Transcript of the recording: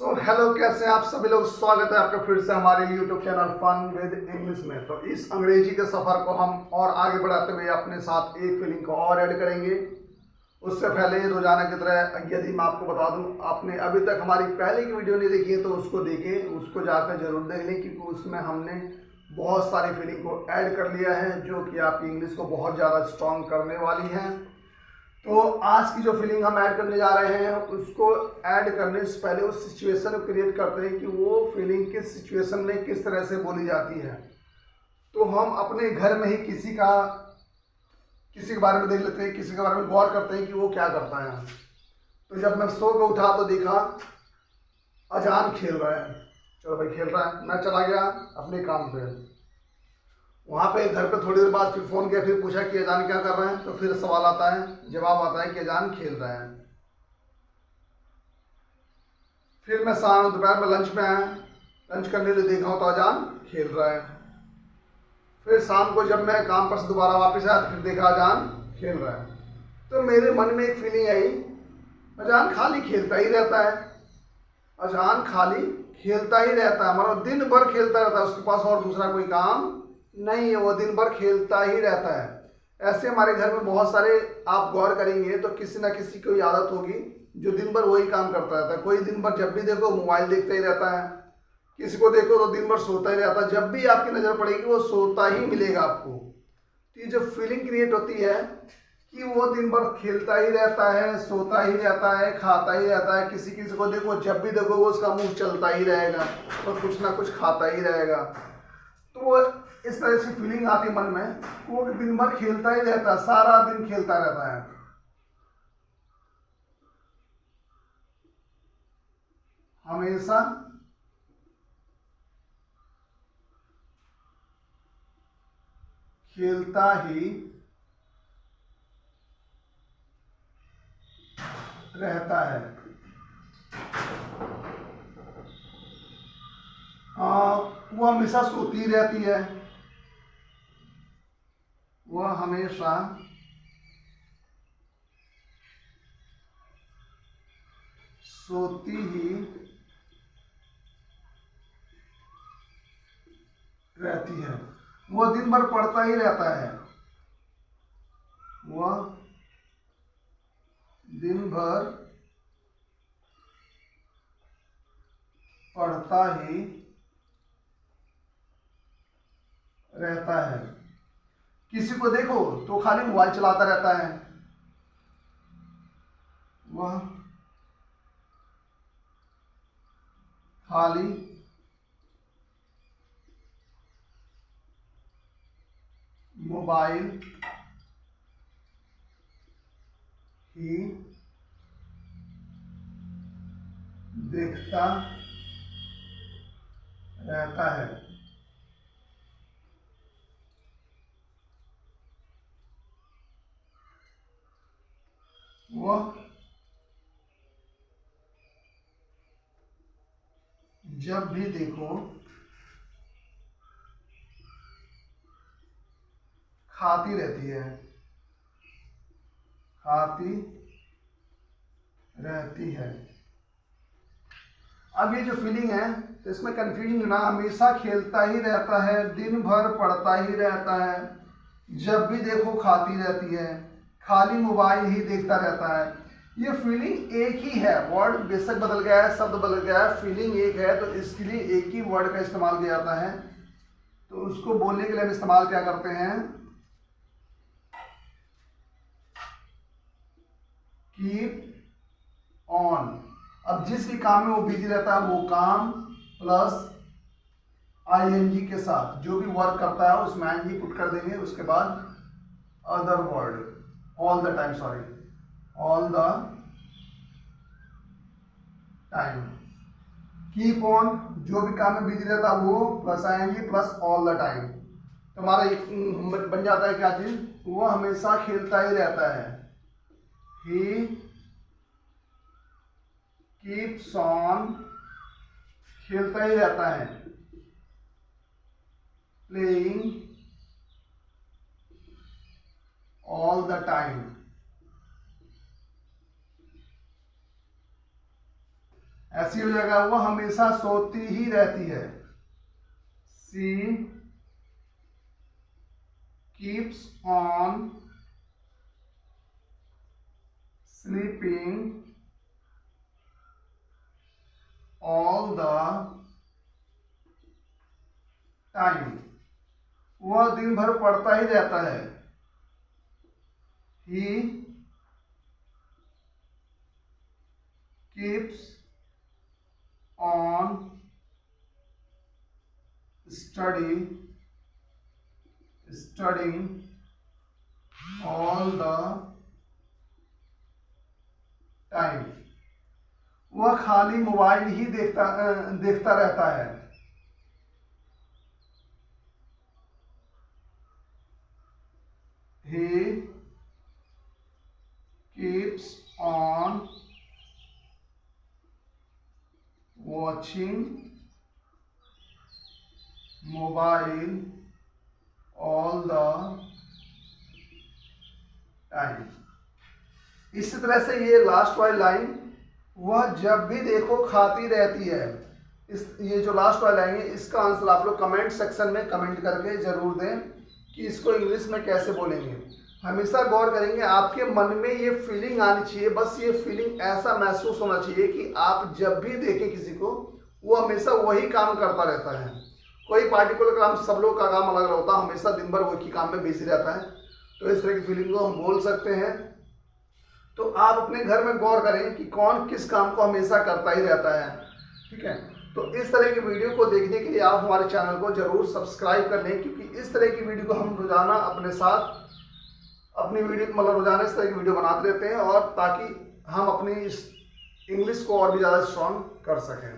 Hello, कैसे हैं आप सभी लोग। स्वागत है आपका फिर से हमारे YouTube channel fun with English में। तो इस अंग्रेजी के सफ़र को हम और आगे बढ़ाते हुए अपने साथ एक फीलिंग को और ऐड करेंगे। उससे पहले रोजाना की तरह यदि मैं आपको बता दूं, आपने अभी तक हमारी पहले की वीडियो नहीं देखी है तो उसको देखें, उसको जाकर जरूर देख लें, क्योंकि उसमें हमने बहुत सारी फीलिंग को ऐड कर लिया है जो कि आपकी इंग्लिश को बहुत ज़्यादा स्ट्रॉन्ग करने वाली हैं। तो आज की जो फीलिंग हम ऐड करने जा रहे हैं उसको ऐड करने से पहले उस सिचुएशन को क्रिएट करते हैं कि वो फीलिंग किस सिचुएशन में किस तरह से बोली जाती है। तो हम अपने घर में ही किसी के बारे में देख लेते हैं, किसी के बारे में गौर करते हैं कि वो क्या करता है। तो जब मैं सो के उठा तो देखा अजान खेल रहा है। चलो भाई, खेल रहा है, मैं चला गया अपने काम पे। वहाँ पे घर पे थोड़ी देर बाद फिर फ़ोन किया, फिर पूछा कि अजान क्या कर रहे हैं, तो फिर सवाल आता है, जवाब आता है कि अजान खेल रहे हैं। फिर मैं शाम दोपहर में लंच में आया, लंच करने के लिए देखा हूँ तो अजान खेल रहा है। फिर शाम को जब मैं काम पर से दोबारा वापस आया तो फिर देखा अजान खेल रहा है। तो मेरे मन में एक फीलिंग आई, अजान खाली खेलता ही रहता है, अजान खाली खेलता ही रहता है, मतलब दिन भर खेलता रहता है, उसके पास और दूसरा कोई काम नहीं है, वो दिन भर खेलता ही रहता है। ऐसे हमारे घर में बहुत सारे आप गौर करेंगे तो किसी ना किसी की आदत होगी जो दिन भर वही काम करता रहता है। कोई दिन भर जब भी देखो मोबाइल देखता ही रहता है, किसी को देखो तो दिन भर सोता ही रहता है, जब भी आपकी नज़र पड़ेगी वो सोता ही मिलेगा आपको। तो ये जो फीलिंग क्रिएट होती है कि वो दिन भर खेलता ही रहता है, सोता ही रहता है, खाता ही रहता है, किसी किसी को देखो जब भी देखो वो उसका मुंह चलता ही रहेगा और कुछ ना कुछ खाता ही रहेगा। तो वो इस तरह से फीलिंग आती मन में, वो दिन भर खेलता ही रहता है, सारा दिन खेलता रहता है। हमेशा खेलता ही रहता है। वो हमेशा सोती रहती है, वह हमेशा सोती ही रहती है। वो दिन भर पढ़ता ही रहता है, वह दिन भर पढ़ता ही रहता है। किसी को देखो तो खाली मोबाइल चलाता रहता है, वह खाली मोबाइल ही देखता रहता है। वह जब भी देखो खाती रहती है, खाती रहती है। अब ये जो फीलिंग है तो इसमें कंफ्यूजन ना, हमेशा खेलता ही रहता है, दिन भर पढ़ता ही रहता है, जब भी देखो खाती रहती है, खाली मोबाइल ही देखता रहता है। ये फीलिंग एक ही है, वर्ड बेशक बदल गया है, शब्द बदल गया है, फीलिंग एक है, तो इसके लिए एक ही वर्ड का इस्तेमाल किया जाता है। तो उसको बोलने के लिए हम इस्तेमाल क्या करते हैं, कीप ऑन। अब जिस भी काम में वो बिजी रहता है वो काम प्लस आईएनजी के साथ जो भी वर्क करता है उसमें आईएनजी पुट कर देंगे, उसके बाद other word, all the time, sorry, all the time. Keep on जो भी काम में बिजी रहता है वो plus ING plus all the time. तो हमारा बन जाता है क्या चीज, वो हमेशा खेलता ही रहता है, ही कीप्स ऑन, खेलता ही रहता है, प्लेइंग ऑल द टाइम। ऐसी हो जाएगा वो हमेशा सोती ही रहती है। She keeps on sleeping all the time. वह दिन भर पढ़ता ही रहता है। He keeps on studying all the time। वह खाली मोबाइल ही देखता रहता है। He keeps on watching mobile all the time। इसी तरह से ये लास्ट वाली लाइन, वह जब भी देखो खाती रहती है। ये जो लास्ट वाली लाइन है इसका आंसर आप लोग कमेंट सेक्शन में कमेंट करके जरूर दें कि इसको इंग्लिश में कैसे बोलेंगे। हमेशा गौर करेंगे, आपके मन में ये फीलिंग आनी चाहिए, बस ये फीलिंग ऐसा महसूस होना चाहिए कि आप जब भी देखें किसी को, वो हमेशा वही काम करता रहता है। कोई पार्टिकुलर काम, सब लोग का काम अलग अलग होता है, हमेशा दिन भर वही काम में बिजी रहता है। तो इस तरह की फीलिंग को हम बोल सकते हैं। तो आप अपने घर में गौर करें कि कौन किस काम को हमेशा करता ही रहता है। ठीक है, तो इस तरह की वीडियो को देखने के लिए आप हमारे चैनल को जरूर सब्सक्राइब कर लें, क्योंकि इस तरह की वीडियो को हम रोजाना अपने साथ अपनी वीडियो मतलब रोजाना इस तरह की वीडियो बनाते रहते हैं, और ताकि हम अपनी इस इंग्लिश को और भी ज़्यादा स्ट्रॉन्ग कर सकें।